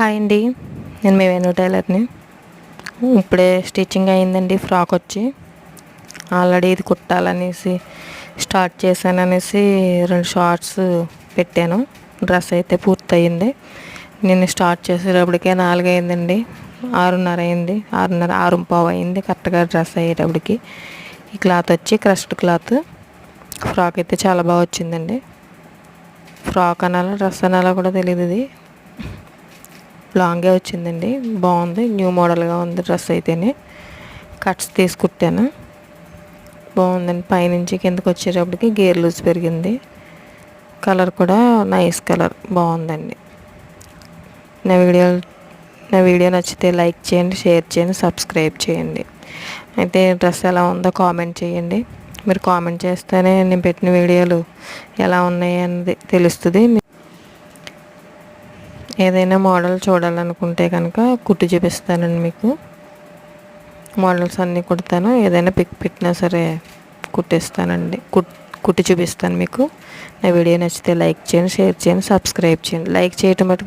Hi అండి, నేను మీ వేణు టైలర్ని. ఇప్పుడే స్టిచ్చింగ్ అయిందండి. ఫ్రాక్ వచ్చి ఆల్రెడీ ఇది కుట్టాలనేసి స్టార్ట్ చేశాననేసి 2 షార్ట్స్ పెట్టాను. డ్రెస్ అయితే పూర్తయింది. నేను స్టార్ట్ చేసేటప్పటికే 4 అయిందండి. 6:30 అయింది. 6:30 6:15 అయింది కరెక్ట్గా డ్రెస్ అయ్యేటప్పటికి. ఈ క్లాత్ వచ్చి క్రష్డ్ క్లాత్. ఫ్రాక్ అయితే చాలా బాగా వచ్చిందండి. ఫ్రాక్ అనాలా డ్రెస్ అనాలా కూడా తెలియదు. ఇది లాంగే వచ్చిందండి, బాగుంది. న్యూ మోడల్గా ఉంది డ్రెస్ అయితేనే. కట్స్ తీసుకుట్టాను, బాగుందండి. పైనుంచి కిందకి వచ్చేటప్పటికి గేర్ లూజ్ పెరిగింది. కలర్ కూడా నైస్ కలర్, బాగుందండి. నా వీడియో నచ్చితే లైక్ చేయండి, షేర్ చేయండి, సబ్స్క్రైబ్ చేయండి. అయితే డ్రెస్ ఎలా ఉందో కామెంట్ చేయండి. మీరు కామెంట్ చేస్తేనే నేను పెట్టిన వీడియోలు ఎలా ఉన్నాయి అన్నది తెలుస్తుంది. ఏదైనా మోడల్ చూడాలనుకుంటే కనుక కుట్టి చూపిస్తానండి. మీకు మోడల్స్ అన్నీ కుడతాను. ఏదైనా పిక్ పెట్టినా సరే కుట్టిస్తానండి, కుట్టి చూపిస్తాను మీకు. నా వీడియో నచ్చితే లైక్ చేయండి, షేర్ చేయండి, సబ్స్క్రైబ్ చేయండి. లైక్ చేయటం బట్టి